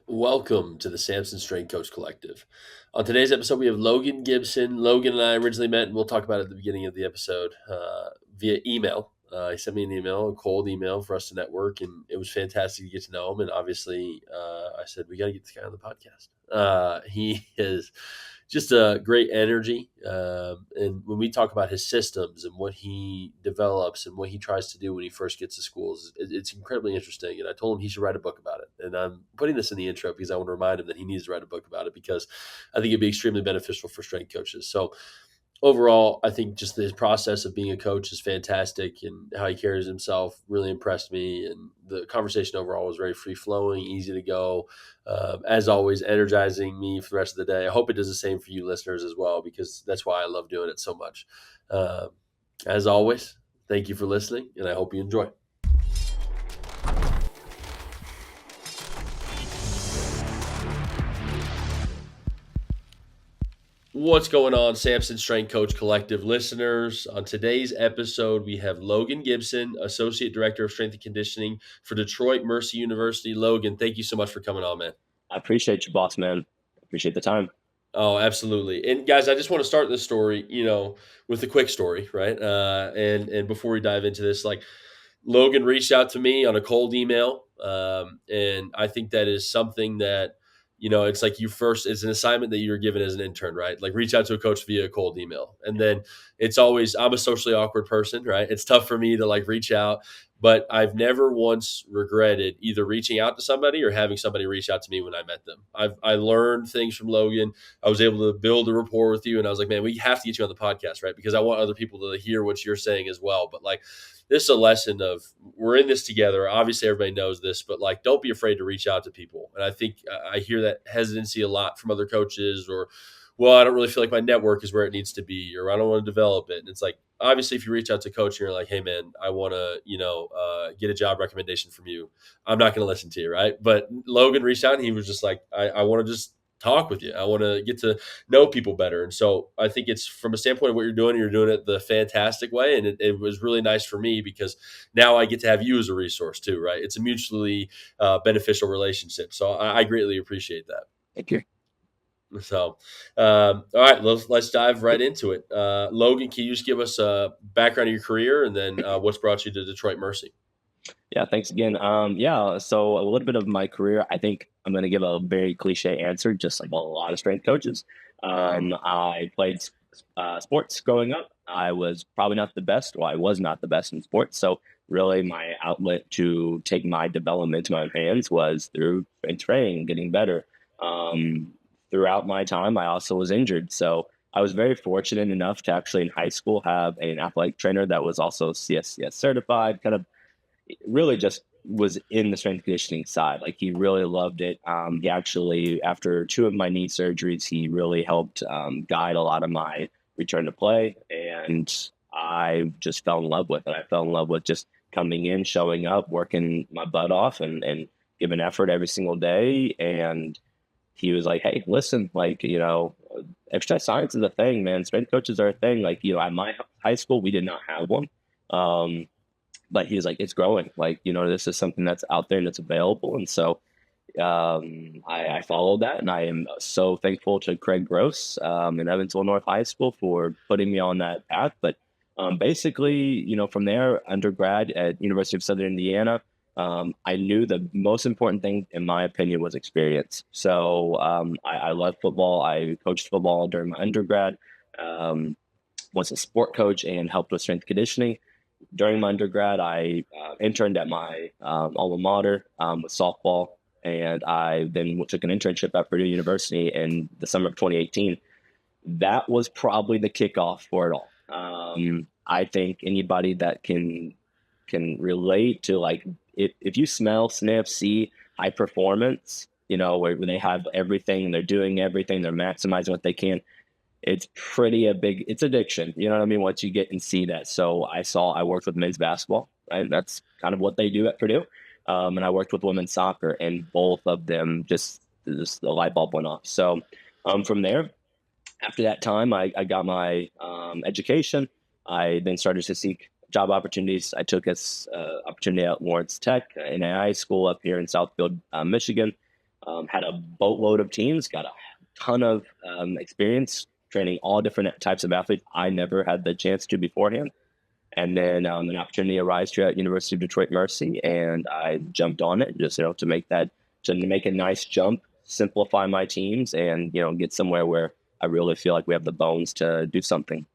Welcome to the Samson Strength Coach Collective. On today's episode, we have Logan Gibson. Logan and I originally met, and we'll talk about it at the beginning of the episode via email. He sent me an email, a cold email for us to network, and it was fantastic to get to know him. And obviously, I said, we got to get this guy on the podcast. He is just a great energy. And when we talk about his systems and what he develops and what he tries to do when he first gets to schools, it's incredibly interesting. And I told him he should write a book about it. And I'm putting this in the intro because I want to remind him that he needs to write a book about it because I think it'd be extremely beneficial for strength coaches. So overall, I think just his process of being a coach is fantastic, and how he carries himself really impressed me. And the conversation overall was very free flowing, easy to go. As always, energizing me for the rest of the day. I hope it does the same for you listeners as well, because that's why I love doing it so much. Uh, as always, thank you for listening, and I hope you enjoy. What's going on, Samson Strength Coach Collective listeners? On today's episode, we have Logan Gibson, Associate Director of Strength and Conditioning for Detroit Mercy University. Logan, thank you so much for coming on, man. I appreciate you, boss man. Appreciate the time. Oh, absolutely. And guys, I just want to start this story, with a quick story, right? And before we dive into this, like Logan reached out to me on a cold email, and I think that is something that it's like it's an assignment that you're given as an intern, right? Like reach out to a coach via a cold email, and then I'm a socially awkward person, right? It's tough for me to like reach out, but I've never once regretted either reaching out to somebody or having somebody reach out to me when I met them. I learned things from Logan. I was able to build a rapport with you, and I was like, man, we have to get you on the podcast, right? Because I want other people to hear what you're saying as well. But like, this is a lesson of we're in this together. Obviously, everybody knows this, but like, don't be afraid to reach out to people. And I think I hear that hesitancy a lot from other coaches, or, well, I don't really feel like my network is where it needs to be, or I don't want to develop it. And it's like, obviously, if you reach out to a coach and you're like, hey, man, I want to, get a job recommendation from you, I'm not going to listen to you, right? But Logan reached out and he was just like, I want to just talk with you. I want to get to know people better. And so I think it's from a standpoint of what you're doing it the fantastic way. And it was really nice for me because now I get to have you as a resource too, right? It's a mutually beneficial relationship. So I greatly appreciate that. Thank you. So, all right, let's dive right into it. Logan, can you just give us a background of your career and then what's brought you to Detroit Mercy? Yeah, thanks again. So a little bit of my career. I think I'm going to give a very cliche answer, just like a lot of strength coaches. I played sports growing up. I was probably not the best. Well, I was not the best in sports. So really, my outlet to take my development into my own hands was through training, getting better. Throughout my time, I also was injured. So I was very fortunate enough to actually in high school have an athletic trainer that was also CSCS certified, kind of really just was in the strength conditioning side. Like he really loved it. He actually, after two of my knee surgeries, he really helped guide a lot of my return to play. And I just fell in love with it. I fell in love with just coming in, showing up, working my butt off and giving effort every single day. And he was like, hey, listen, like, exercise science is a thing, man. Strength coaches are a thing. Like, at my high school, we did not have one. But he was like, it's growing. Like, this is something that's out there and it's available. And so I followed that. And I am so thankful to Craig Gross in Evansville North High School for putting me on that path. But basically, from there, undergrad at University of Southern Indiana, I knew the most important thing, in my opinion, was experience. So I love football. I coached football during my undergrad, was a sport coach and helped with strength conditioning. During my undergrad, I interned at my alma mater with softball, and I then took an internship at Purdue University in the summer of 2018. That was probably the kickoff for it all. I think anybody that can relate to, like, if you smell, sniff, see high performance, where they have everything, they're doing everything, they're maximizing what they can. It's it's addiction. You know what I mean? Once you get and see that. So I worked with men's basketball, right? That's kind of what they do at Purdue. And I worked with women's soccer, and both of them just the light bulb went off. So from there, after that time, I got my education. I then started to seek job opportunities. I took this opportunity at Lawrence Tech, an AI school up here in Southfield, Michigan. had a boatload of teams, got a ton of experience training all different types of athletes I never had the chance to beforehand. And then an opportunity arose here at University of Detroit Mercy, and I jumped on it just to make a nice jump, simplify my teams, and get somewhere where I really feel like we have the bones to do something.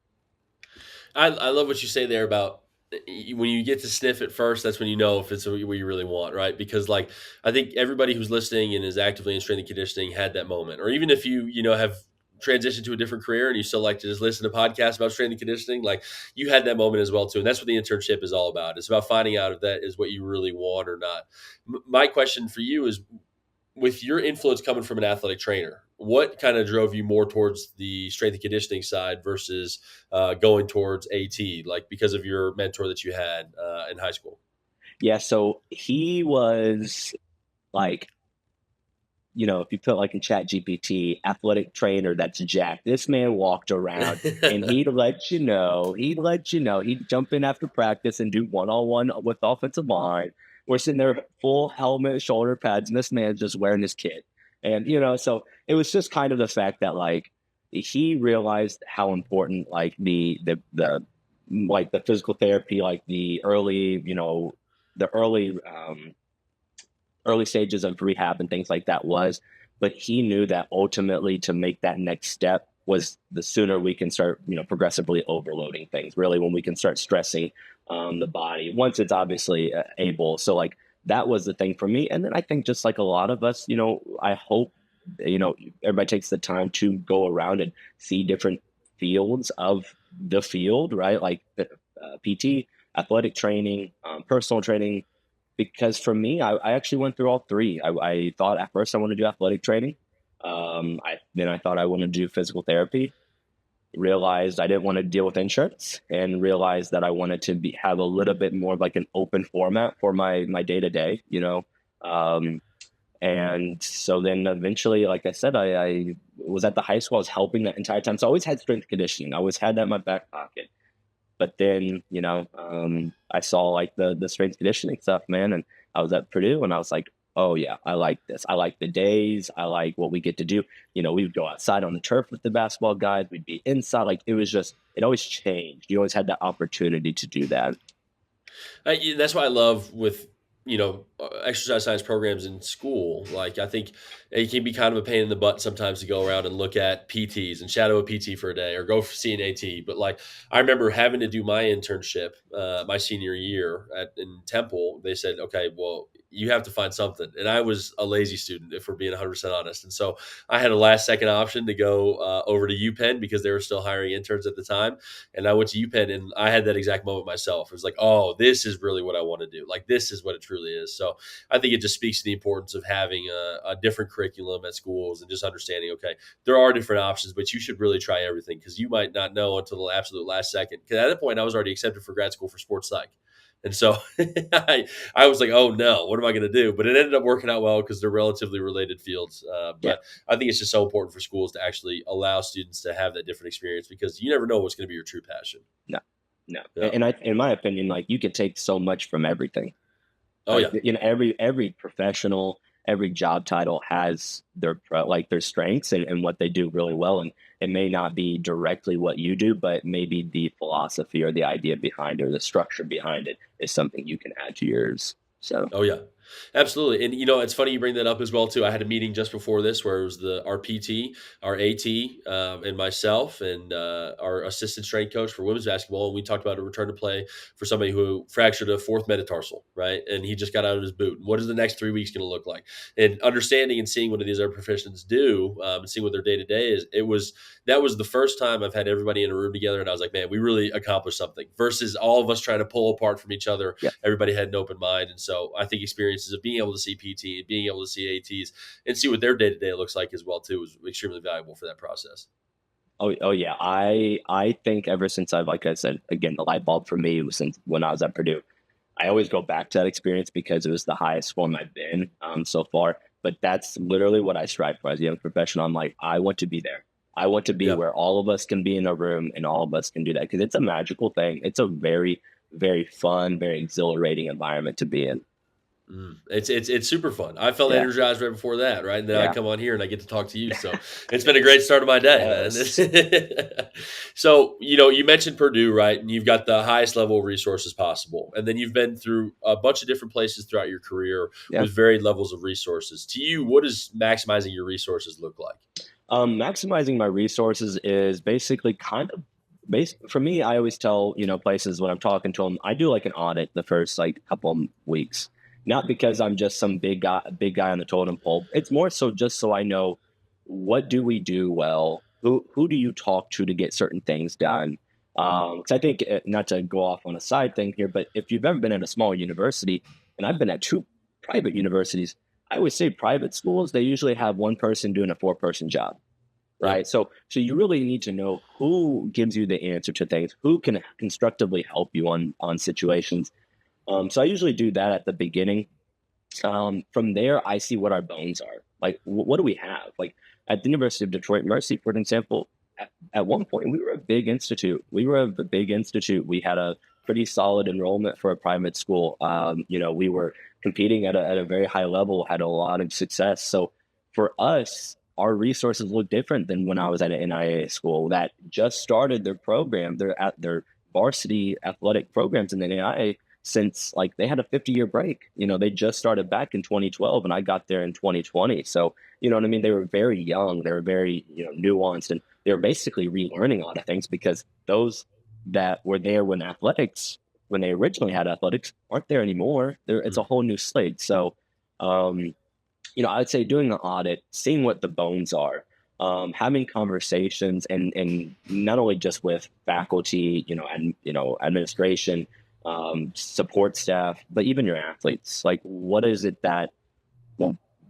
I love what you say there about when you get to sniff it first, that's when you know if it's what you really want, right? Because like I think everybody who's listening and is actively in strength and conditioning had that moment, or even if you know have transitioned to a different career and you still like to just listen to podcasts about strength and conditioning, like you had that moment as well too, and that's what the internship is all about. It's about finding out if that is what you really want or not. My question for you is, with your influence coming from an athletic trainer, what kind of drove you more towards the strength and conditioning side versus going towards AT, like because of your mentor that you had in high school? Yeah, so he was like, if you put like in Chat GPT, athletic trainer that's jacked. This man walked around and he'd jump in after practice and do one-on-one with the offensive line. We're sitting there full helmet, shoulder pads, and this man's just wearing his kit. And so it was just kind of the fact that like he realized how important like the like the physical therapy, like the early stages of rehab and things like that was. But he knew that ultimately to make that next step was the sooner we can start, progressively overloading things, really, when we can start stressing the body once it's obviously able. So, like, that was the thing for me. And then I think just like a lot of us, I hope, everybody takes the time to go around and see different fields of the field, right? Like PT, athletic training, personal training, because for me, I actually went through all three. I thought at first I wanted to do athletic training. I thought I wanted to do physical therapy. Realized I didn't want to deal with insurance, and realized that I wanted to have a little bit more of like an open format for my day to day. And so then eventually, like I said, I was at the high school. I was helping that entire time, so I always had strength conditioning. I always had that in my back pocket. But then, I saw like the strength conditioning stuff, man, and I was at Purdue, and I was like, oh yeah, I like this. I like the days. I like what we get to do. We would go outside on the turf with the basketball guys. We'd be inside. Like it always changed. You always had that opportunity to do that. That's what I love with exercise science programs in school. Like I think it can be kind of a pain in the butt sometimes to go around and look at PTs and shadow a PT for a day or go see an AT. But like I remember having to do my internship my senior year in Temple. They said, okay, well, you have to find something. And I was a lazy student, if we're being 100% honest. And so I had a last second option to go over to UPenn because they were still hiring interns at the time. And I went to UPenn, and I had that exact moment myself. It was like, oh, this is really what I want to do. Like, this is what it truly is. So I think it just speaks to the importance of having a different curriculum at schools and just understanding, okay, there are different options, but you should really try everything because you might not know until the absolute last second. Because at that point, I was already accepted for grad school for sports psych. And so I was like, oh no, what am I going to do? But it ended up working out well because they're relatively related fields. Yeah. But I think it's just so important for schools to actually allow students to have that different experience because you never know what's going to be your true passion. No, no. Yeah. And in my opinion, like you can take so much from everything. Oh Like yeah. every professional, every job title has their strengths and what they do really well, and it may not be directly what you do, but maybe the philosophy or the idea behind it or the structure behind it is something you can add to yours. So Oh yeah, absolutely. And it's funny you bring that up as well too. I had a meeting just before this where it was our PT, our AT, and myself, and our assistant strength coach for women's basketball, and we talked about a return to play for somebody who fractured a fourth metatarsal, right? And he just got out of his boot. And what is the next 3 weeks going to look like? And understanding and seeing what these other professions do, and seeing what their day to day is, that was the first time I've had everybody in a room together, and I was like, man, we really accomplished something. Versus all of us trying to pull apart from each other, yeah. everybody had an open mind. And so I think experiences of being able to see PT and being able to see ATs and see what their day to day looks like as well too was extremely valuable for that process. Oh yeah. I think ever since I've, like I said again, the light bulb for me was since when I was at Purdue. I always go back to that experience because it was the highest form I've been so far. But that's literally what I strive for as a young professional. I'm like, I want to be there. I want to be Yeah. where all of us can be in a room and all of us can do that because it's a magical thing. It's a very, very fun, very exhilarating environment to be in. It's super fun. I felt Yeah. energized right before that, right? And then I Yeah. come on here and I get to talk to you. So it's been a great start of my day, Yes. man. So, you mentioned Purdue, right? And you've got the highest level of resources possible. And then you've been through a bunch of different places throughout your career Yeah. with varied levels of resources. To you, what does maximizing your resources look like? Maximizing my resources is basically kind of base for me. I always tell places when I'm talking to them, I do like an audit the first like couple weeks, not because I'm just some big guy on the totem pole. It's more so just so I know what do we do well. Who do you talk to get certain things done? Because I think not to go off on a side thing here, but if you've ever been at a small university, and I've been at two private universities, I always say private schools, they usually have one person doing a four-person job, Yep. right? So you really need to know who gives you the answer to things, who can constructively help you on situations. So I usually do that at the beginning. From there, I see what our bones are. Like, what do we have? Like at the University of Detroit Mercy, for example, at one point we were a big institute. We had a pretty solid enrollment for a private school. We were competing at a very high level, had a lot of success. So for us, our resources look different than when I was at an NIA school that just started their program. They're at their varsity athletic programs in the NIA since like they had a 50-year break. They just started back in 2012 and I got there in 2020. So, you know what I mean? They were very young. They were very, nuanced, and they were basically relearning a lot of things because those that were there when they originally had athletics, aren't there anymore. It's a whole new slate. So, um, I'd say doing the audit, seeing what the bones are, having conversations, and not only just with faculty, and administration, support staff, but even your athletes. Like, what is it that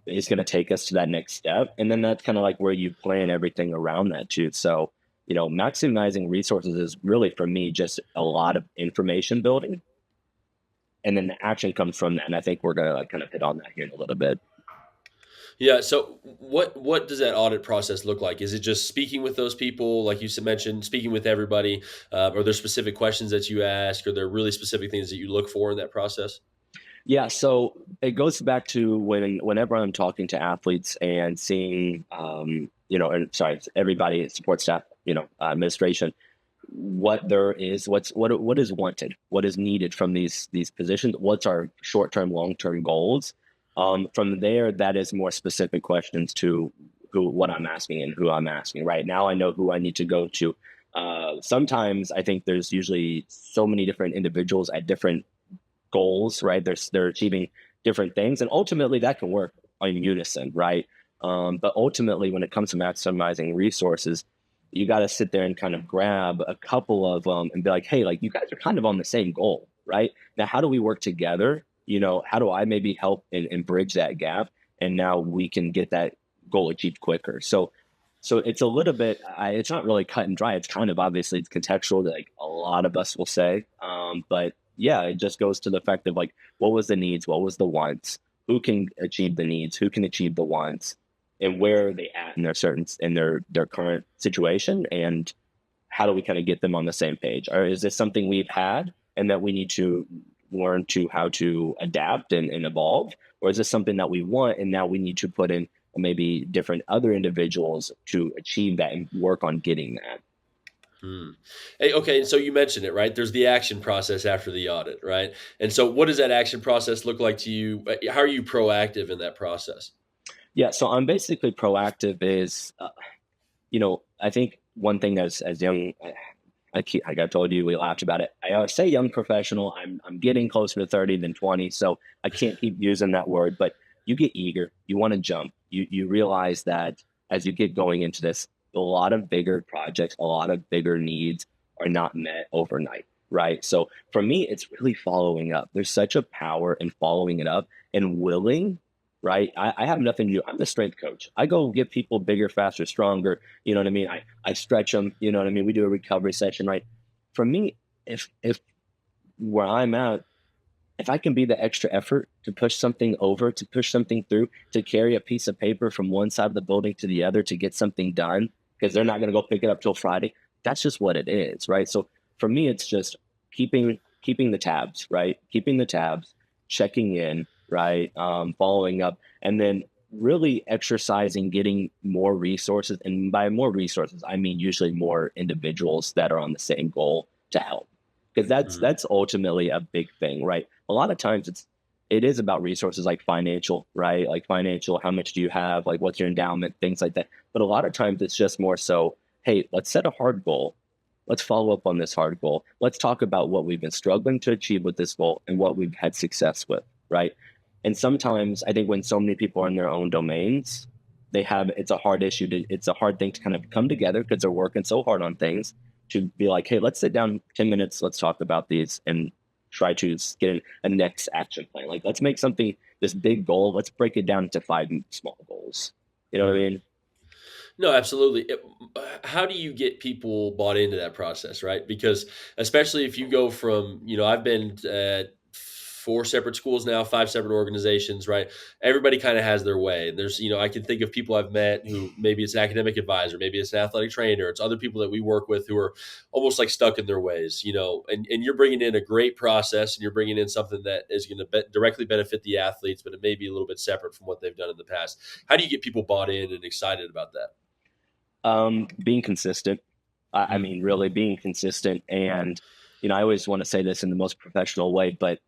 is going to take us to that next step? And then that's kind of like where you plan everything around that too. So, maximizing resources is really for me just a lot of information building, and then the action comes from that. And I think we're gonna like kind of hit on that here in a little bit. Yeah. So what does that audit process look like? Is it just speaking with those people, like you mentioned, speaking with everybody? Are there specific questions that you ask? Are there really specific things that you look for in that process? Yeah, so it goes back to whenever I'm talking to athletes and seeing, and sorry, everybody, support staff, administration, what is wanted, what is needed from these positions, what's our short term, long term goals. From there, that is more specific questions to what I'm asking and who I'm asking. Right now, I know who I need to go to. Sometimes I think there's usually so many different individuals at different goals, right? They're achieving different things, and ultimately that can work in unison, right? But ultimately, when it comes to maximizing resources, you got to sit there and kind of grab a couple of them and be like, hey, like you guys are kind of on the same goal, right? Now, how do we work together? How do I maybe help and bridge that gap? And now we can get that goal achieved quicker. So it's a little bit, it's not really cut and dry. It's kind of obviously it's contextual, like a lot of us will say. But yeah, it just goes to the fact of like, what was the needs? What was the wants? Who can achieve the needs? Who can achieve the wants? And where are they at in their current situation? And how do we kind of get them on the same page? Or is this something we've had and that we need to learn to how to adapt and evolve? Or is this something that we want and now we need to put in maybe different other individuals to achieve that and work on getting that? Hmm. Hey, okay, and so you mentioned it, right? There's the action process after the audit, right? And so, what does that action process look like to you? How are you proactive in that process? Yeah, so I'm basically proactive is, I think one thing as young, like I told you, we laughed about it. I always say young professional. I'm getting closer to 30 than 20, so I can't keep using that word. But you get eager, you want to jump. You realize that as you get going into this, a lot of bigger projects, a lot of bigger needs are not met overnight, right? So for me, it's really following up. There's such a power in following it up and willing. Right, I have nothing to do. I'm the strength coach. I go get people bigger, faster, stronger. You know what I mean? I stretch them. You know what I mean? We do a recovery session, right? For me, if where I'm at, if I can be the extra effort to push something over, to push something through, to carry a piece of paper from one side of the building to the other to get something done, because they're not going to go pick it up till Friday. That's just what it is, right? So for me, it's just keeping the tabs, right? Keeping the tabs, checking in, right? Following up, and then really exercising, getting more resources. And by more resources, I mean usually more individuals that are on the same goal to help. Because Mhm. that's ultimately a big thing, right? A lot of times it is about resources like financial, right? Like financial, how much do you have? Like what's your endowment, things like that. But a lot of times it's just more so, hey, let's set a hard goal. Let's follow up on this hard goal. Let's talk about what we've been struggling to achieve with this goal and what we've had success with, right? And sometimes I think when so many people are in their own domains, it's a hard issue it's a hard thing to kind of come together because they're working so hard on things to be like, hey, let's sit down 10 minutes, let's talk about these and try to get a next action plan. Like, let's make something, this big goal, let's break it down into five small goals. You know what I Mhm. mean? No, absolutely. How do you get people bought into that process, right? Because especially if you go from, I've been at four separate schools now, five separate organizations, right? Everybody kind of has their way. There's, I can think of people I've met who maybe it's an academic advisor, maybe it's an athletic trainer, it's other people that we work with who are almost like stuck in their ways, and you're bringing in a great process and you're bringing in something that is going to directly benefit the athletes, but it may be a little bit separate from what they've done in the past. How do you get people bought in and excited about that? Being consistent. I Mm, mean, really being consistent. And, I always want to say this in the most professional way, but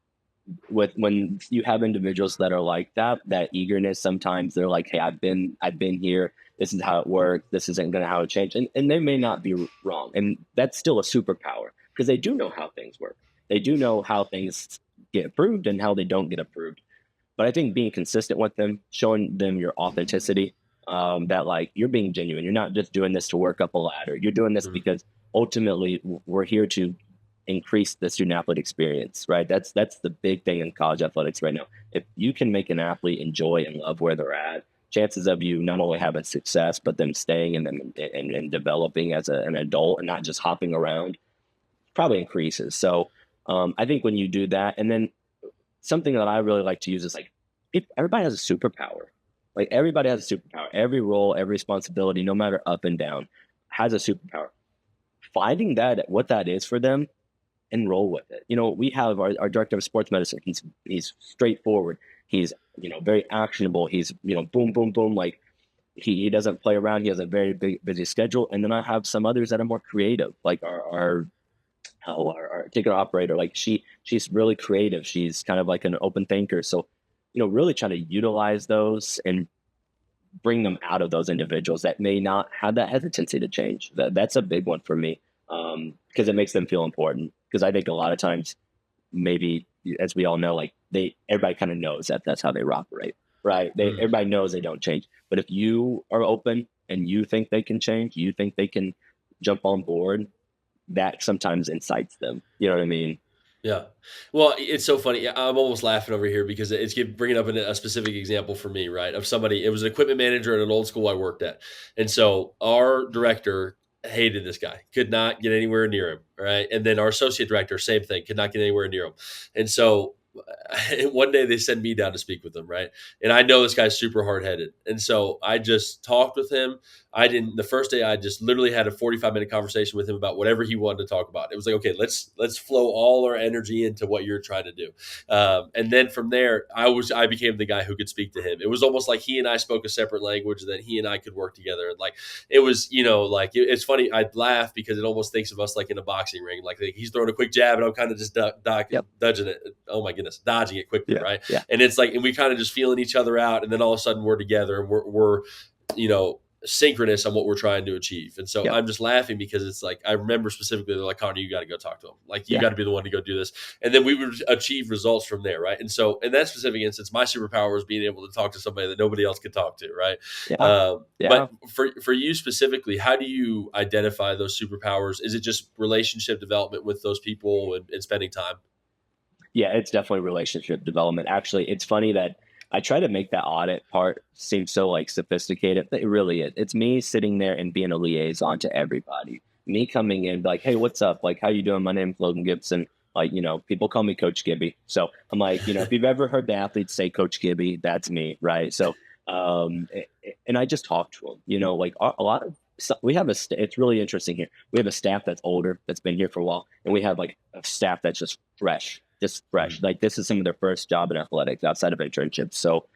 when you have individuals that are like that eagerness, sometimes they're like, hey, I've been here. This is how it works. This isn't going to how it change. And they may not be wrong. And that's still a superpower because they do know how things work. They do know how things get approved and how they don't get approved. But I think being consistent with them, showing them your authenticity, that like you're being genuine. You're not just doing this to work up a ladder. You're doing this mm, because ultimately we're here to increase the student athlete experience, right? That's the big thing in college athletics right now. If you can make an athlete enjoy and love where they're at, chances of you not only having success, but them staying and developing as an adult and not just hopping around probably increases. So I think when you do that, and then something that I really like to use is like everybody has a superpower. Like everybody has a superpower. Every role, every responsibility, no matter up and down, has a superpower. Finding that what that is for them and roll with it. We have our director of sports medicine. He's straightforward. He's very actionable. He's boom boom boom like he doesn't play around. He has a very big busy schedule. And then I have some others that are more creative, like our ticket operator. Like she's really creative. She's kind of like an open thinker. So really try to utilize those and bring them out of those individuals that may not have that hesitancy to change. That's a big one for me, because it makes them feel important. Because I think a lot of times, maybe as we all know, like everybody kind of knows that that's how they operate, right? mm. Everybody knows they don't change. But if you are open and you think they can change, you think they can jump on board, that sometimes incites them. You know what I mean? Yeah. Well, it's so funny. I'm almost laughing over here because it's bringing up a specific example for me, right? Of somebody, it was an equipment manager at an old school I worked at. And so our director hated this guy, could not get anywhere near him, right? And then our associate director, same thing, could not get anywhere near him. And so one day they send me down to speak with him, right? And I know this guy's super hard headed. And so I just talked with him. The first day I just literally had a 45-minute conversation with him about whatever he wanted to talk about. It was like, okay, let's flow all our energy into what you're trying to do. And then from there, I became the guy who could speak to him. It was almost like he and I spoke a separate language, and that he and I could work together. And like it was, it's funny. I'd laugh because it almost thinks of us like in a boxing ring. Like he's throwing a quick jab, and I'm kind of just Yep. dodging it. Oh my goodness, dodging it quickly, Yeah. right? Yeah. And it's like, and we kind of just feeling each other out, and then all of a sudden we're together, and we're synchronous on what we're trying to achieve. And so Yep. I'm just laughing because it's like I remember specifically they're like, Connor, you got to go talk to him. Like you Yeah. got to be the one to go do this. And then we would achieve results from there, right? And so in that specific instance, my superpower is being able to talk to somebody that nobody else could talk to, right? Yeah. Yeah. But for you specifically, how do you identify those superpowers? Is it just relationship development with those people and spending time? Yeah, it's definitely relationship development. Actually, it's funny that I try to make that audit part seem so like sophisticated, but it really is. It's me sitting there and being a liaison to everybody. Me coming in, like, hey, what's up? Like, how you doing? My name's Logan Gibson. Like, people call me Coach Gibby. So I'm like, if you've ever heard the athletes say Coach Gibby, that's me, right? So, and I just talk to them. Like a lot of we have it's really interesting here. We have a staff that's older, that's been here for a while, and we have like a staff that's just fresh just fresh. Like this is some of their first job in athletics outside of internships. So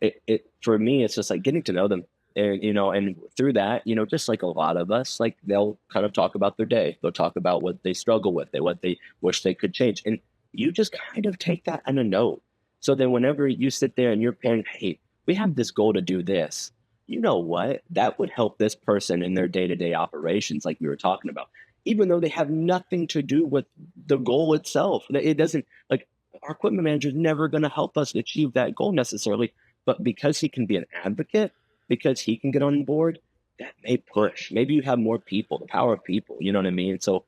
it for me, it's just like getting to know them. And and through that, just like a lot of us, like they'll kind of talk about their day. They'll talk about what they struggle with, what they wish they could change. And you just kind of take that on a note. So then whenever you sit there and you're paying, hey, we have this goal to do this, you know what? That would help this person in their day-to-day operations, like we were talking about, even though they have nothing to do with the goal itself. It doesn't like our equipment manager is never going to help us achieve that goal necessarily, but because he can be an advocate, because he can get on board, that may push. Maybe you have more people, the power of people. You know what I mean? So,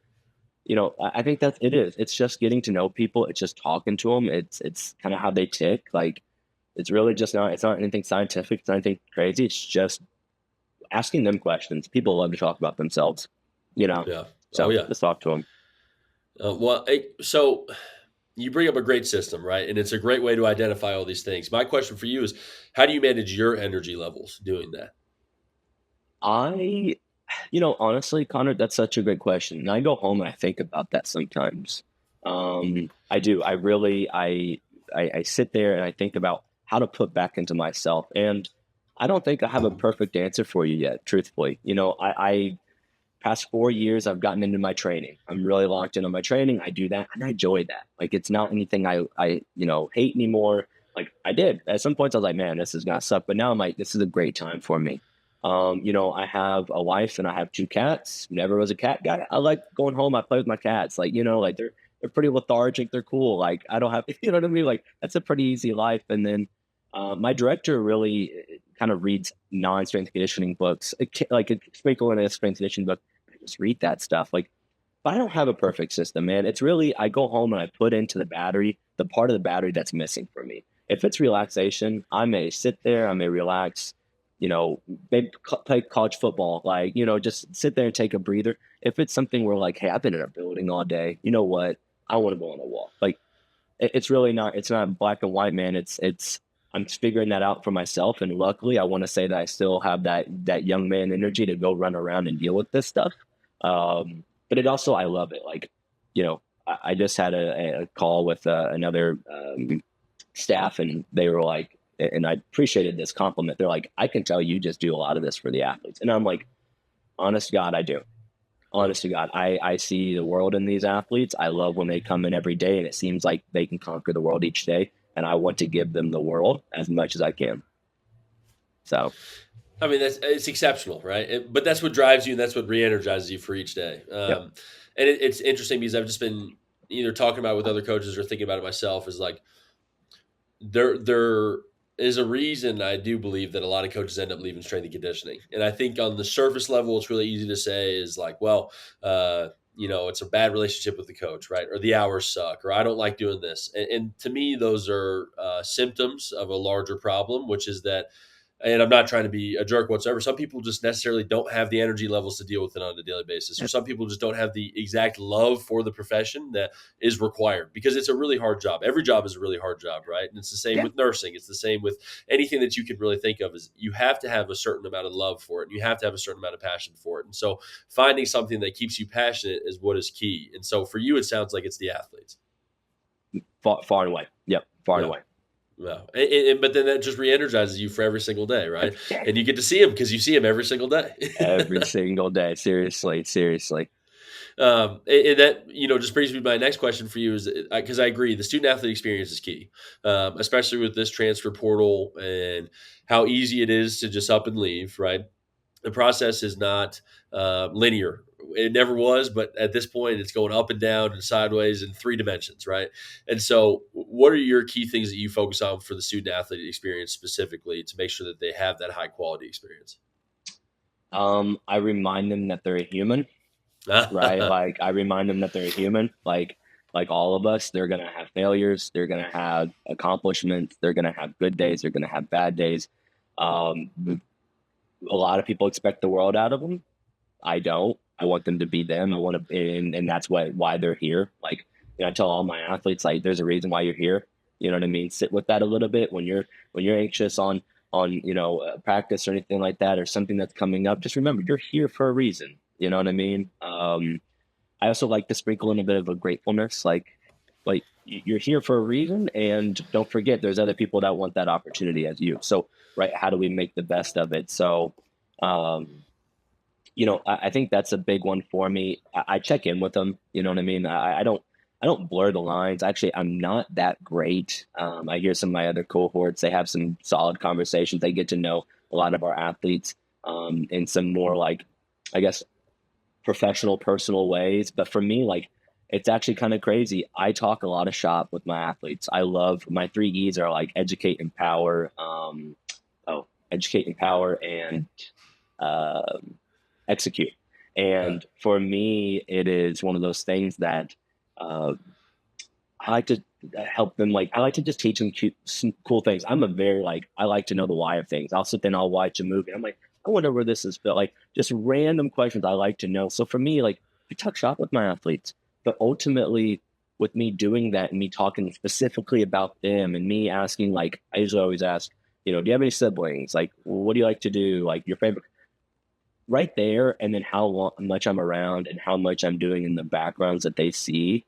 I think that it is. It's just getting to know people. It's just talking to them. It's kind of how they tick. Like, it's really just not. It's not anything scientific. It's not anything crazy. It's just asking them questions. People love to talk about themselves. You know. Yeah. Oh So yeah. just talk to them. So you bring up a great system, right? And it's a great way to identify all these things. My question for you is, how do you manage your energy levels doing that? I, honestly, Connor, that's such a great question. And I go home and I think about that sometimes. I do. I really, I sit there and I think about how to put back into myself. And I don't think I have a perfect answer for you yet, truthfully. I past 4 years, I've gotten into my training. I'm really locked in on my training. I do that and I enjoy that. Like it's not anything I hate anymore. Like I did at some points, I was like, man, this is gonna suck. But now I'm like, this is a great time for me. I have a wife and I have two cats. Never was a cat guy. I like going home. I play with my cats. Like, like they're pretty lethargic. They're cool. Like I don't have, you know what I mean? Like that's a pretty easy life. And then my director really kind of reads non-strength conditioning books, like a sprinkle in a strength conditioning book. I just read that stuff. Like, but I don't have a perfect system, man. It's really I go home and I put into the battery the part of the battery that's missing for me. If it's relaxation, I may sit there, I may relax, maybe play college football, like just sit there and take a breather. If it's something where like, hey, I've been in a building all day, you know what? I want to go on a walk. Like it's really not. It's not black and white, man. It's. I'm figuring that out for myself, and luckily, I want to say that I still have that young man energy to go run around and deal with this stuff. But it also, I love it. Like, I just had a call with another staff, and they were like, and I appreciated this compliment. They're like, I can tell you just do a lot of this for the athletes, and I'm like, honest to God, I do. Yeah. Honest to God, I see the world in these athletes. I love when they come in every day and it seems like they can conquer the world each day. And I want to give them the world as much as I can. So, I mean, it's exceptional, right? But that's what drives you, and that's what re-energizes you for each day. yep. And it's interesting because I've just been either talking about it with other coaches or thinking about it myself. Is like there is a reason I do believe that a lot of coaches end up leaving strength and conditioning, and I think on the surface level, it's really easy to say is like, well, it's a bad relationship with the coach, right? Or the hours suck, or I don't like doing this. And to me, those are symptoms of a larger problem, which is that, and I'm not trying to be a jerk whatsoever. Some people just necessarily don't have the energy levels to deal with it on a daily basis, or some people just don't have the exact love for the profession that is required because it's a really hard job. Every job is a really hard job, right? And it's the same Yeah. with nursing. It's the same with anything that you can really think of. Is you have to have a certain amount of love for it, and you have to have a certain amount of passion for it. And so, finding something that keeps you passionate is what is key. And so, for you, it sounds like it's the athletes. Far and away. Yep. Far and Yeah. away. Well, but then that just re-energizes you for every single day, right? Every day. And you get to see him because you see him every single day. Every single day. Seriously. Seriously. And that just brings me to my next question for you is because I agree the student athlete experience is key, especially with this transfer portal and how easy it is to just up and leave. Right, the process is not linear. It never was, but at this point, it's going up and down and sideways in three dimensions, right? And so, what are your key things that you focus on for the student athlete experience specifically to make sure that they have that high quality experience? I remind them that they're a human, right? Like I remind them that they're a human, like all of us. They're gonna have failures. They're gonna have accomplishments. They're gonna have good days. They're gonna have bad days. Um, a lot of people expect the world out of them. I don't. I want them to be them. I want to, and that's why they're here. Like, I tell all my athletes, like, there's a reason why you're here. You know what I mean? Sit with that a little bit when you're anxious on practice or anything like that or something that's coming up. Just remember, you're here for a reason. You know what I mean? I also like to sprinkle in a bit of a gratefulness, like like you're here for a reason, and don't forget there's other people that want that opportunity as you. So, right, how do we make the best of it? So, um, I think that's a big one for me. I check in with them. You know what I mean? I don't blur the lines. Actually, I'm not that great. I hear some of my other cohorts. They have some solid conversations. They get to know a lot of our athletes in some more like, I guess, professional, personal ways. But for me, like, it's actually kind of crazy. I talk a lot of shop with my athletes. I love my three E's are like educate, empower. Educate, empower, and um, execute. Right. And for me, it is one of those things that uh, I like to help them. Like I like to just teach them some cool things. I'm a very like I like to know the why of things. I'll sit there and I'll watch a movie. I'm like, I wonder where this is built. Like just random questions I like to know. So for me, like I talk shop with my athletes, but ultimately with me doing that and me talking specifically about them and me asking, like I usually always ask, do you have any siblings? Like, what do you like to do? Like your favorite right there, and then much I'm around and how much I'm doing in the backgrounds that they see,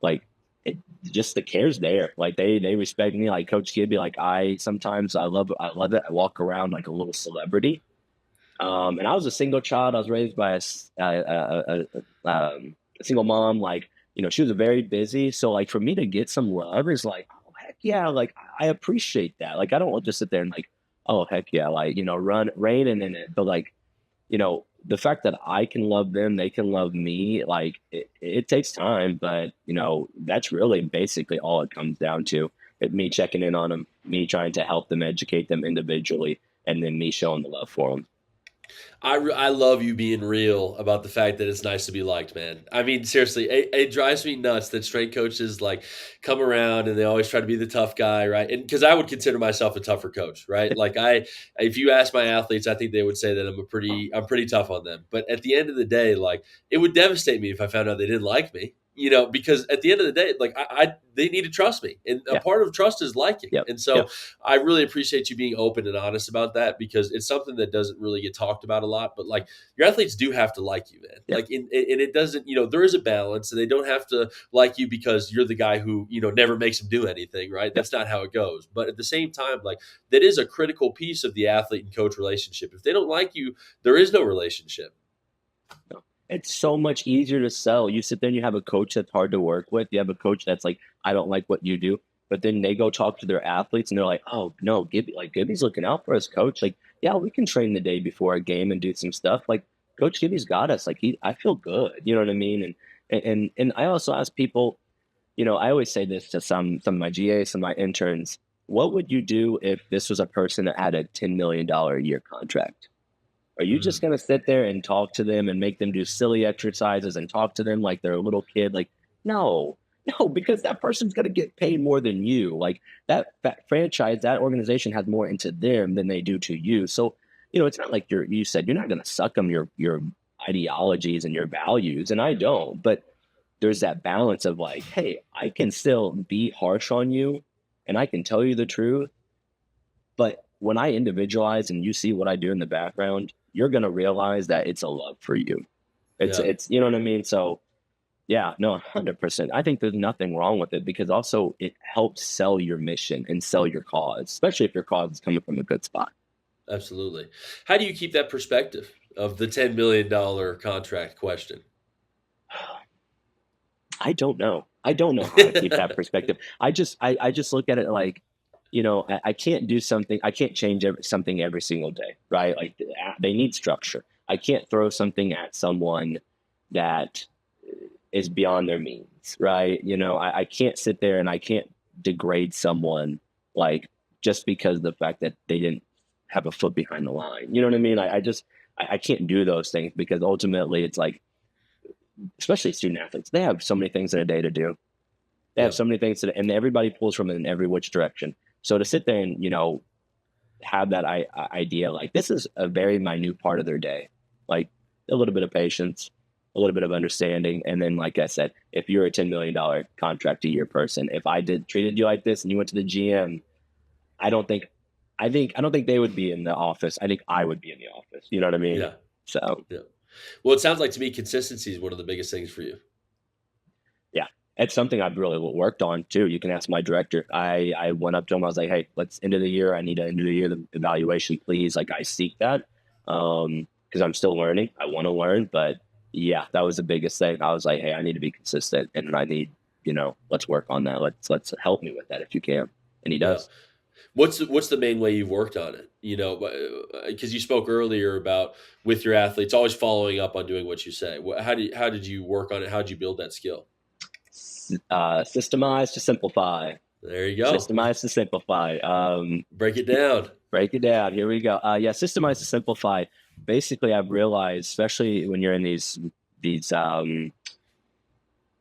like it just the care's there. Like they respect me. Like Coach Kid be like, I love it. I walk around like a little celebrity. And I was a single child. I was raised by a single mom. Like, she was very busy. So like for me to get some love is like, oh heck yeah, like I appreciate that. Like I don't just sit there and like, oh heck yeah, like run raining in it. But like the fact that I can love them, they can love me, like it takes time, but that's really basically all it comes down to. Me checking in on them, me trying to help them, educate them individually, and then me showing the love for them. I love you being real about the fact that it's nice to be liked, man. I mean, seriously, it drives me nuts that strength coaches like come around and they always try to be the tough guy, right? And because I would consider myself a tougher coach, right? Like if you ask my athletes, I think they would say that I'm pretty tough on them. But at the end of the day, like it would devastate me if I found out they didn't like me. Because at the end of the day, like they need to trust me, and a Yeah. part of trust is liking. Yep. And so Yep. I really appreciate you being open and honest about that because it's something that doesn't really get talked about a lot. But like your athletes do have to like you, man. Yep. And it doesn't, there is a balance, and they don't have to like you because you're the guy who never makes them do anything, right? Yep. That's not how it goes. But at the same time, like that is a critical piece of the athlete and coach relationship. If they don't like you, there is no relationship. No. It's so much easier to sell. You sit there and you have a coach that's hard to work with. You have a coach that's like, I don't like what you do. But then they go talk to their athletes and they're like, oh no, Gibby's looking out for us, coach. Like, yeah, we can train the day before a game and do some stuff. Like, Coach Gibby's got us. Like I feel good. You know what I mean? And I also ask people, I always say this to some of my GAs, some of my interns. What would you do if this was a person that had a $10 million a year contract? Are you just Mm, going to sit there and talk to them and make them do silly exercises and talk to them like they're a little kid? Like, no, no, because that person's going to get paid more than you. Like that franchise, that organization has more into them than they do to you. So, it's not like you said you're not going to suck them your ideologies and your values. And I don't, but there's that balance of like, hey, I can still be harsh on you and I can tell you the truth, but when I individualize and you see what I do in the background, you're gonna realize that it's a love for you. It's yeah. it's you know what I mean? So yeah, no, 100%. I think there's nothing wrong with it because also it helps sell your mission and sell your cause, especially if your cause is coming from a good spot. Absolutely. How do you keep that perspective of the $10 million contract question? I don't know. I don't know how to keep that perspective. I just look at it like, I can't do something. I can't change something every single day, right? Like they need structure. I can't throw something at someone that is beyond their means, right? I can't sit there and I can't degrade someone like just because of the fact that they didn't have a foot behind the line. You know what I mean? I can't do those things because ultimately it's like especially student athletes, they have so many things in a day to do. They have Yeah. so many things to, and everybody pulls from it in every which direction. So to sit there and have that idea like this is a very minute part of their day, like a little bit of patience, a little bit of understanding, and then like I said, if you're a $10 million contract a year person, if I did treated you like this and you went to the GM, I don't think, I don't think they would be in the office. I think I would be in the office. You know what I mean? Yeah. So Yeah. Well, it sounds like to me consistency is one of the biggest things for you. yeah. It's something I've really worked on too. You can ask my director. I went up to him. I was like, "Hey, let's end of the year. I need an end of the year evaluation, please." Like I seek that because I'm still learning. I want to learn, but yeah, that was the biggest thing. I was like, "Hey, I need to be consistent, and I need, let's work on that. Let's help me with that if you can." And he Yeah. does. What's the main way you've worked on it? Because you spoke earlier about with your athletes always following up on doing what you say. How did you work on it? How did you build that skill? Systemize to simplify. There you go. Systemize to simplify. Break it down. Break it down. Here we go. Yeah, systemize to simplify. Basically, I've realized, especially when you're in these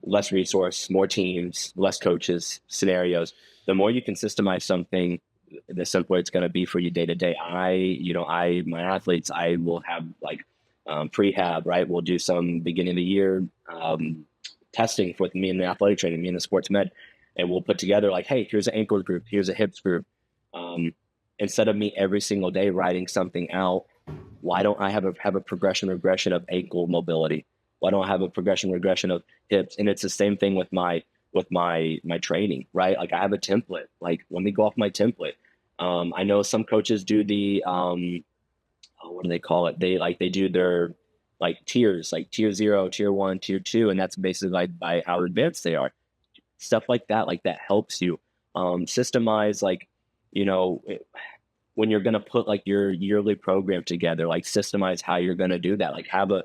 less resource, more teams, less coaches scenarios, the more you can systemize something, the simpler it's going to be for you day to day. My athletes, I will have like prehab, right? We'll do some beginning of the year testing with me and the athletic training, me and the sports med, and we'll put together like, hey, here's an ankle group, here's a hips group. Um, Instead of me every single day writing something out, why don't I have a progression regression of ankle mobility? Why don't I have a progression regression of hips? And it's the same thing with my training, right? Like I have a template. Like let me go off my template. I know some coaches do the what do they call it? They do their like tiers, like tier 0, tier 1, tier 2, and that's basically like by how advanced they are. Stuff like that helps you systemize you know when you're going to put like your yearly program together, like systemize how you're going to do that. Like have it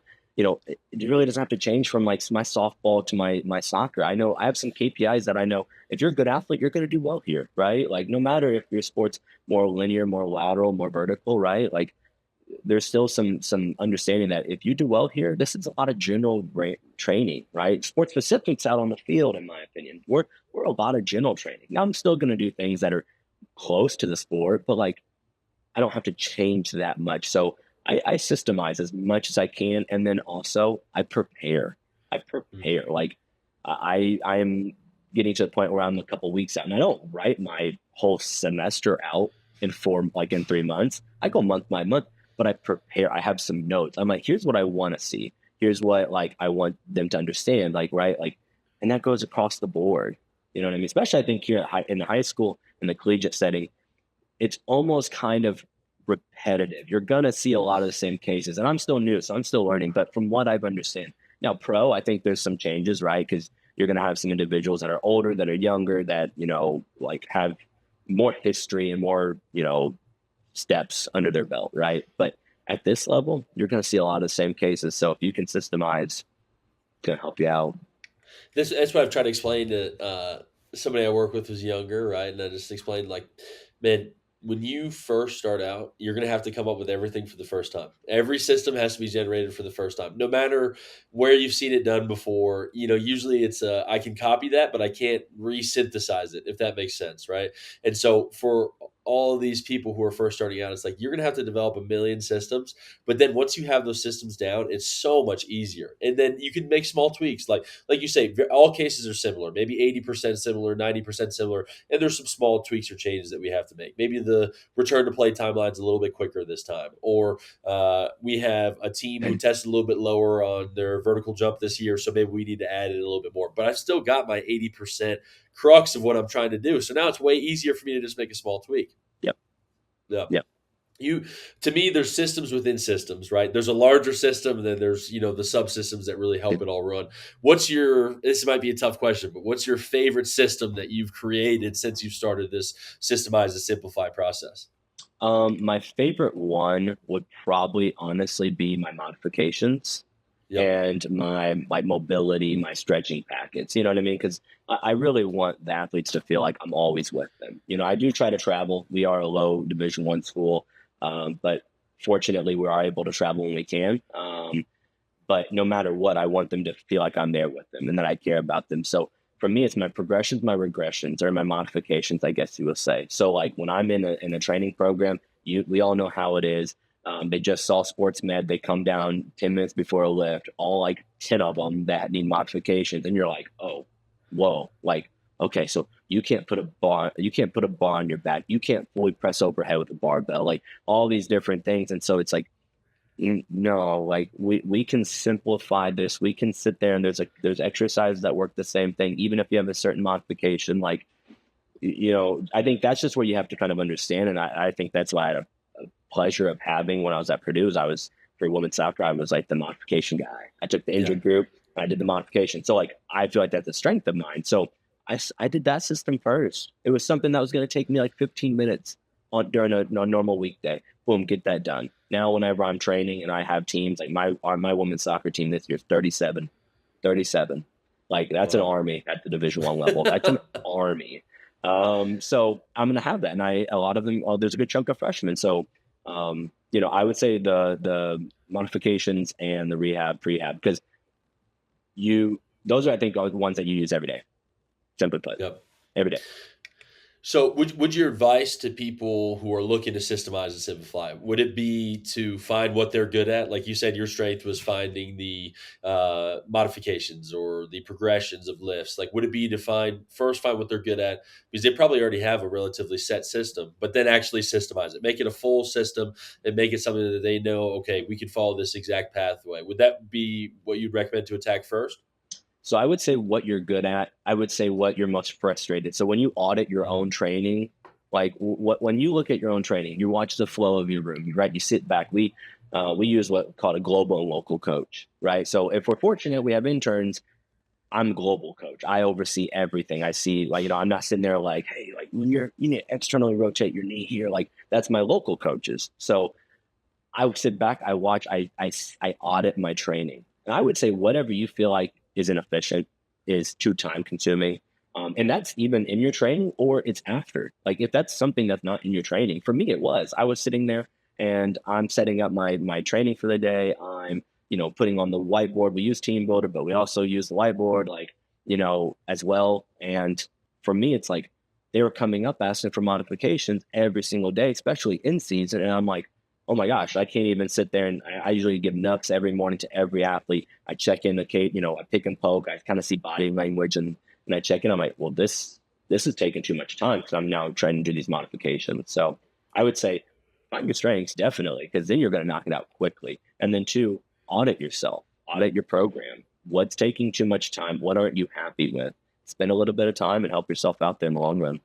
really doesn't have to change from like my softball to my soccer. I know I have some KPIs that I know if you're a good athlete, you're going to do well here, right? Like no matter if your sport's more linear, more lateral, more vertical, right? Like there's still some understanding that if you do well here, this is a lot of general training, right? Sport specifics out on the field, in my opinion, we're a lot of general training. Now I'm still going to do things that are close to the sport, but like I don't have to change that much. So I systemize as much as I can, and then also I prepare. I Mm. prepare. Like I am getting to the point where I'm a couple weeks out, and I don't write my whole semester out in 3 months. I go month by month, but I prepare. I have some notes. I'm like, here's what I want to see. Here's what like I want them to understand. Like right, like, and that goes across the board. You know what I mean? Especially I think here in the high school in the collegiate setting, it's almost kind of repetitive. You're gonna see a lot of the same cases, and I'm still new, so I'm still learning. But from what I've understand now, pro, I think there's some changes, right? Because you're gonna have some individuals that are older, that are younger, that like have more history and more steps under their belt, right? But at this level, you're gonna see a lot of the same cases. So if you can systemize, it's gonna help you out. That's what I've tried to explain to somebody I work with who's younger, right? And I just explained like, man, when you first start out, you're going to have to come up with everything for the first time. Every system has to be generated for the first time, no matter where you've seen it done before. Usually it's I can copy that, but I can't resynthesize it, if that makes sense, right? And so for all of these people who are first starting out, it's like you're going to have to develop a million systems, but then once you have those systems down, it's so much easier. And then you can make small tweaks, like you say, all cases are similar, maybe 80% similar, 90% similar, and there's some small tweaks or changes that we have to make. Maybe the return to play timeline's a little bit quicker this time, or we have a team who tested a little bit lower on their vertical jump this year, so maybe we need to add it a little bit more. But I've still got my 80% crux of what I'm trying to do. So now it's way easier for me to just make a small tweak. Yep. Yeah. Yep. You To me, there's systems within systems, right? There's a larger system, and then there's the subsystems that really help it all run. This might be a tough question, but what's your favorite system that you've created since you've started this systemize and simplify process? My favorite one would probably honestly be my modifications Yep. and my mobility, my stretching packets. You know what I mean? Because I really want the athletes to feel like I'm always with them. I do try to travel. We are a low Division I school, but fortunately, we are able to travel when we can. But no matter what, I want them to feel like I'm there with them and that I care about them. So for me, it's my progressions, my regressions, or my modifications, I guess you would say. So like when I'm in a training program, we all know how it is. They just saw sports med. They come down 10 minutes before a lift, all like 10 of them that need modifications. And you're like, oh, whoa, like, okay, so you can't put a bar on your back. You can't fully press overhead with a barbell, like all these different things. And so it's like, No, like we can simplify this. We can sit there and there's exercises that work the same thing, even if you have a certain modification. Like, I think that's just where you have to kind of understand. And I think that's why I had a pleasure of having when I was at Purdue is I was for women's soccer, I was like the modification guy. I took the Yeah. injured group, I did the modification. So like I feel like that's a strength of mine. So I did that system first. It was something that was going to take me like 15 minutes during a normal weekday. Boom, get that done. Now, whenever I'm training and I have teams like my women's soccer team this year is 37, 37. Like that's an Wow. army at the Division 1 level. That's an army. So I'm going to have that, and a lot of them. There's a good chunk of freshmen. So, I would say the modifications and the rehab, prehab, because those are I think are the ones that you use every day. Simply put, Yep. every day. So, would your advice to people who are looking to systemize and simplify would it be to find what they're good at? Like you said, your strength was finding the modifications or the progressions of lifts. Like, would it be to find what they're good at because they probably already have a relatively set system, but then actually systemize it, make it a full system, and make it something that they know. Okay, we can follow this exact pathway. Would that be what you'd recommend to attack first? So I would say what you're good at. I would say what you're most frustrated. So when you audit your own training, like what when you look at your own training, you watch the flow of your room, right? You sit back. We use what called a global and local coach, right? So if we're fortunate, we have interns. I'm global coach. I oversee everything. I see, like, I'm not sitting there like, hey, like when you need to externally rotate your knee here. Like that's my local coaches. So I would sit back, I watch, I audit my training. And I would say whatever you feel like is inefficient is too time consuming. And that's even in your training or it's after. Like if that's something that's not in your training, for me it was. I was sitting there and I'm setting up my training for the day. I'm, putting on the whiteboard. We use Team Builder, but we also use the whiteboard, like, as well. And for me, it's like they were coming up asking for modifications every single day, especially in season. And I'm like, oh my gosh, I can't even sit there and I usually give nuts every morning to every athlete. I check in the case, I pick and poke. I kind of see body language and I check in. I'm like, well, this is taking too much time because I'm now trying to do these modifications. So I would say find your strengths definitely because then you're going to knock it out quickly. And then two, audit yourself, audit your program. What's taking too much time? What aren't you happy with? Spend a little bit of time and help yourself out there in the long run.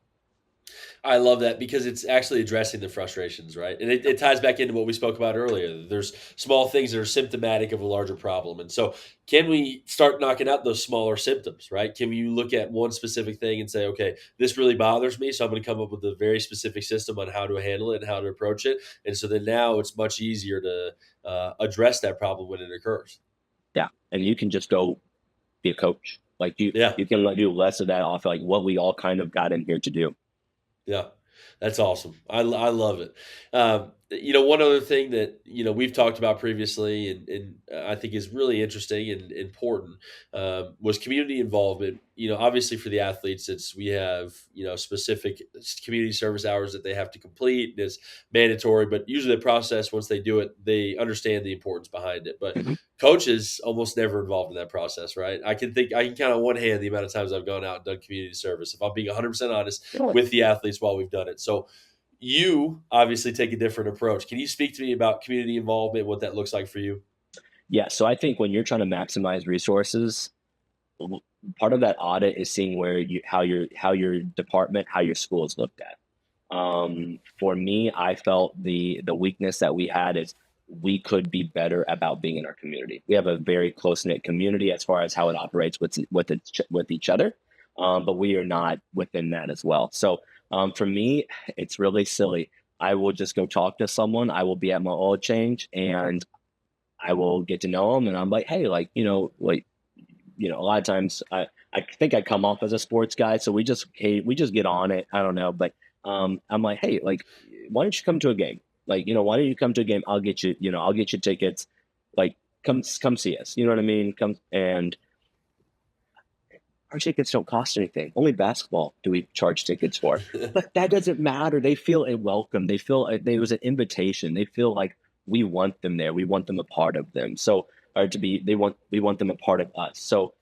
I love that because it's actually addressing the frustrations, right? And it ties back into what we spoke about earlier. There's small things that are symptomatic of a larger problem. And so, can we start knocking out those smaller symptoms, right? Can you look at one specific thing and say, okay, this really bothers me. So, I'm going to come up with a very specific system on how to handle it and how to approach it. And so, then now it's much easier to address that problem when it occurs. Yeah. And you can just go be a coach. Like Yeah. you can like do less of that off like what we all kind of got in here to do. Yeah, that's awesome. I love it. One other thing that we've talked about previously, and I think is really interesting and important, was community involvement. Obviously for the athletes, we have specific community service hours that they have to complete, and it's mandatory. But usually the process, once they do it, they understand the importance behind it. But Mhm. coaches almost never involved in that process, right? I can count on one hand the amount of times I've gone out and done community service. If I'm being 100% honest with the athletes while we've done it. So you obviously take a different approach. Can you speak to me about community involvement, what that looks like for you? Yeah. So I think when you're trying to maximize resources, part of that audit is seeing how your department, how your school is looked at. For me, I felt the weakness that we had is we could be better about being in our community. We have a very close knit community as far as how it operates with each other, but we are not within that as well. So for me, it's really silly. I will just go talk to someone. I will be at my oil change, and I will get to know them, and I'm like, hey, like a lot of times I think I come off as a sports guy, so we just get on it. I don't know, but I'm like, hey, like, why don't you come to a game? Like, why don't you come to a game? I'll get you tickets. Like, come see us. You know what I mean? Come and our tickets don't cost anything. Only basketball do we charge tickets for. But that doesn't matter. They feel a welcome. They feel there was an invitation. They feel like we want them there. We want them a part of them. So, or to be, we want them a part of us. So,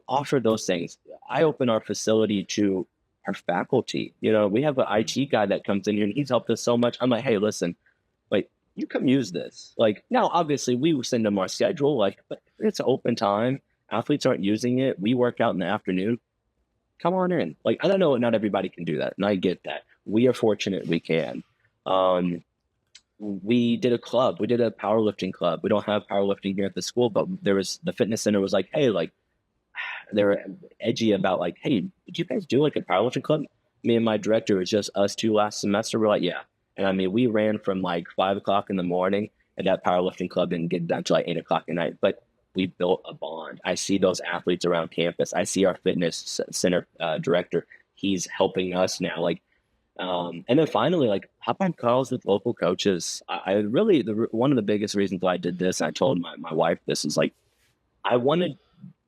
offer those things. I open our facility to our faculty. We have an IT guy that comes in here and he's helped us so much. I'm like, hey, listen, like you come use this. Like now, obviously, we will send them our schedule, like, but it's an open time. Athletes aren't using it. We work out in the afternoon. Come on in. Like I don't know, not everybody can do that, and I get that. We are fortunate we can. Um, we did a club. We did a powerlifting club. We don't have powerlifting here at the school, but there was the fitness center was like, hey, like they were edgy about like, hey, did you guys do like a powerlifting club? Me and my director, it was just us two last semester. We're like, yeah. And I mean, we ran from like 5 o'clock in the morning at that powerlifting club and get down to like 8 o'clock at night. But we built a bond. I see those athletes around campus. I see our fitness center director. He's helping us now. Like, and then finally, like hop on calls with local coaches. I really, one of the biggest reasons why I did this, I told my wife this is like, I wanted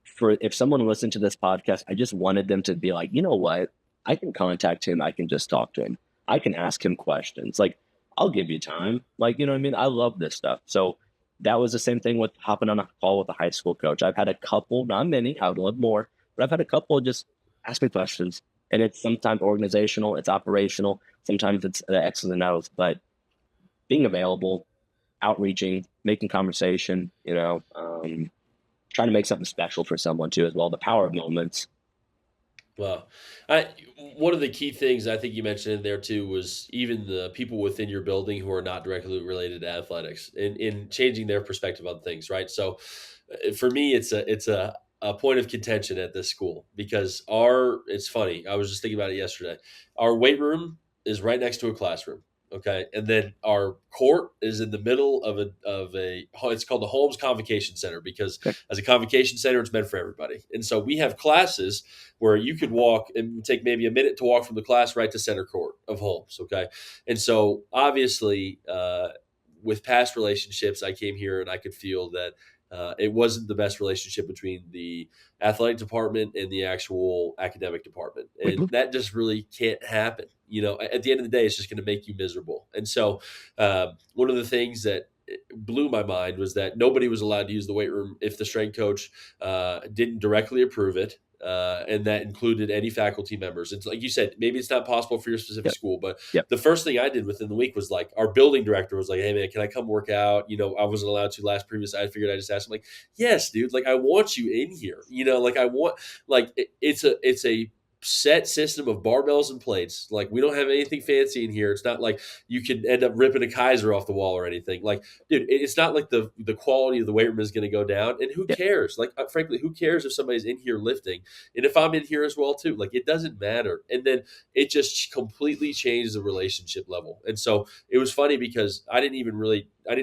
for if someone listened to this podcast, I just wanted them to be like, you know what? I can contact him. I can just talk to him. I can ask him questions. Like, I'll give you time. Like, you know what I mean? I love this stuff. So that was the same thing with hopping on a call with a high school coach. I've had a couple, not many, I would love more, but I've had a couple just ask me questions. And it's sometimes organizational, it's operational, sometimes it's the X's and O's, but being available, outreaching, making conversation, trying to make something special for someone too as well. The power of moments. Well, I one of the key things I think you mentioned in there too was even the people within your building who are not directly related to athletics in changing their perspective on things, right? So, for me, it's a point of contention at this school because our it's funny. I was just thinking about it yesterday. Our weight room is right next to a classroom. Okay, and then our court is in the middle of a. It's called the Holmes Convocation Center because Okay. as a convocation center, it's meant for everybody. And so we have classes where you could walk and take maybe a minute to walk from the class right to center court of Holmes. Okay. And so obviously, with past relationships, I came here and I could feel that it wasn't the best relationship between the athletic department and the actual academic department. Wait, And that just really can't happen. At the end of the day, it's just going to make you miserable. And so, one of the things that blew my mind was that nobody was allowed to use the weight room if the strength coach didn't directly approve it. And that included any faculty members. It's like you said, maybe it's not possible for your specific yep. school, but Yep. the first thing I did within the week was like our building director was like, "Hey man, can I come work out?" I wasn't allowed to last previous. I figured I just asked him like, "Yes, dude. Like I want you in here. Like I want like it's a set system of barbells and plates. Like we don't have anything fancy in here. It's not like you can end up ripping a Kaiser off the wall or anything. Like, dude, it's not like the quality of the weight room is going to go down. And who Yep. cares? Like, frankly, who cares if somebody's in here lifting? And if I'm in here as well too, like it doesn't matter. And then it just completely changed the relationship level. And so it was funny because I didn't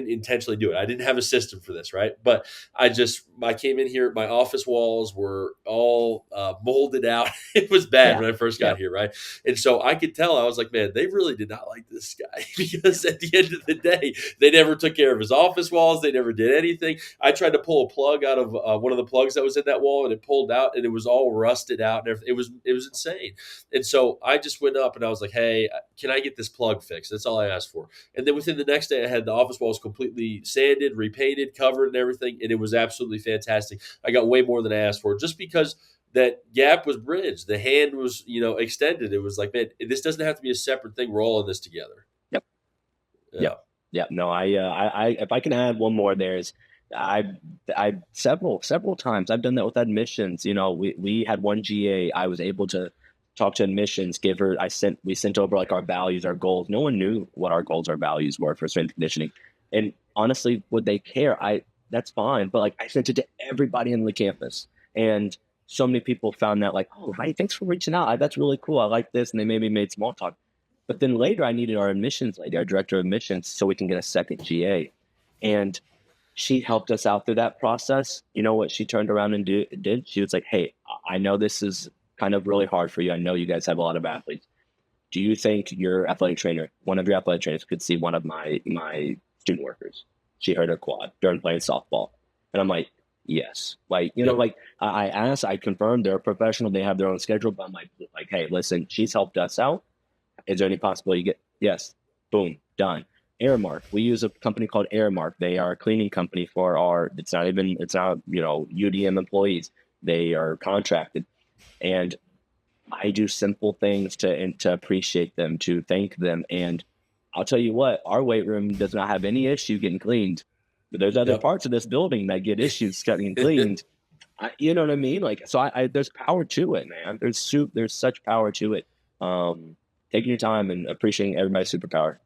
intentionally do it. I didn't have a system for this, right? But I came in here. My office walls were all molded out. It was bad Yeah. when I first got Yep. here, right? And so I could tell I was like, man, they really did not like this guy because at the end of the day, they never took care of his office walls. They never did anything. I tried to pull a plug out of one of the plugs that was in that wall, and it pulled out, and it was all rusted out, and everything. It was insane. And so I just went up and I was like, hey, can I get this plug fixed? That's all I asked for. And then within the next day, I had the office walls completely sanded, repainted, covered, and everything, and it was absolutely fantastic. I got way more than I asked for just because that gap was bridged. The hand was, extended. It was like, man, this doesn't have to be a separate thing. We're all in this together. Yep. Yeah. Yep. Yep. No, if I can add one more, I several times I've done that with admissions. We had one GA. I was able to talk to admissions, we sent over like our values, our goals. No one knew what our goals, our values were for strength and conditioning. And honestly, would they care? That's fine. But like I sent it to everybody on the campus. And so many people found that like, oh, hi, thanks for reaching out. That's really cool. I like this. And they maybe made small talk. But then later I needed our admissions lady, our director of admissions, so we can get a second GA. And she helped us out through that process. You know what she turned around and did? She was like, hey, I know this is kind of really hard for you. I know you guys have a lot of athletes. Do you think one of your athletic trainers could see one of my student workers? She hurt her quad during playing softball. And I'm like, yes. Like, Yep. like I asked, I confirmed they're a professional, they have their own schedule, but I'm like, hey, listen, she's helped us out. Is there any possibility you get? Yes. Boom. Done. Airmark. We use a company called Airmark. They are a cleaning company for it's not UDM employees. They are contracted. And I do simple things to appreciate them, to thank them. And I'll tell you what, our weight room does not have any issue getting cleaned. But there's other Yep. parts of this building that get issues getting cleaned. You know what I mean? Like, so there's power to it, man. There's such power to it. Taking your time and appreciating everybody's superpower.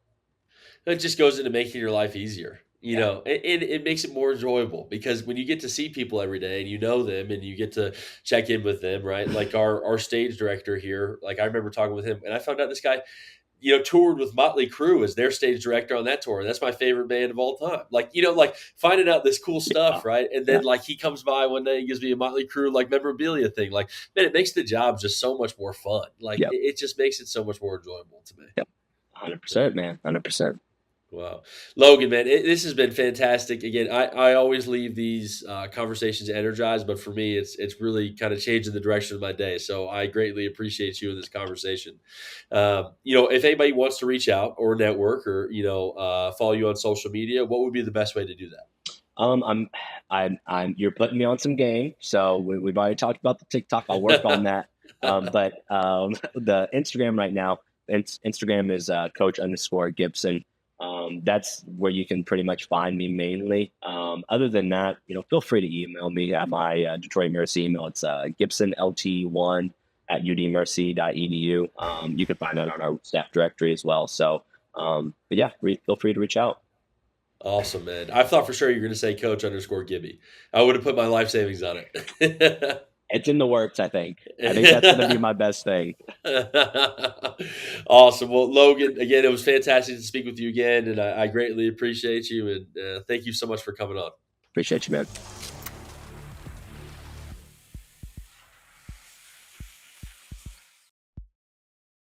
It just goes into making your life easier. You Yeah, know, it makes it more enjoyable because when you get to see people every day and you know them and you get to check in with them, right? Like our stage director here, like I remember talking with him and I found out this guy, toured with Motley Crue as their stage director on that tour. And that's my favorite band of all time. Like, like finding out this cool yeah, stuff, right? And yeah, then like he comes by one day and gives me a Motley Crue like memorabilia thing. Like, man, it makes the job just so much more fun. Like yeah, it just makes it so much more enjoyable to me. yeah. 100%, man. 100%. Wow. Logan, man, this has been fantastic. Again, I always leave these conversations energized, but for me, it's really kind of changing the direction of my day. So I greatly appreciate you in this conversation. If anybody wants to reach out or network or, follow you on social media, what would be the best way to do that? Um, I'm, you're putting me on some game. So we've already talked about the TikTok. I'll work on that. But the Instagram right now, Instagram is Coach_Gibson. That's where you can pretty much find me mainly. Other than that, feel free to email me at my Detroit Mercy email. It's GibsonLT1 at udmercy.edu. You can find that on our staff directory as well. So, but yeah, feel free to reach out. Awesome, man. I thought for sure you were going to say Coach_Gibby. I would have put my life savings on it. It's in the works, I think. I think that's going to be my best thing. Awesome. Well, Logan, again, it was fantastic to speak with you again, and I greatly appreciate you. And thank you so much for coming on. Appreciate you, man.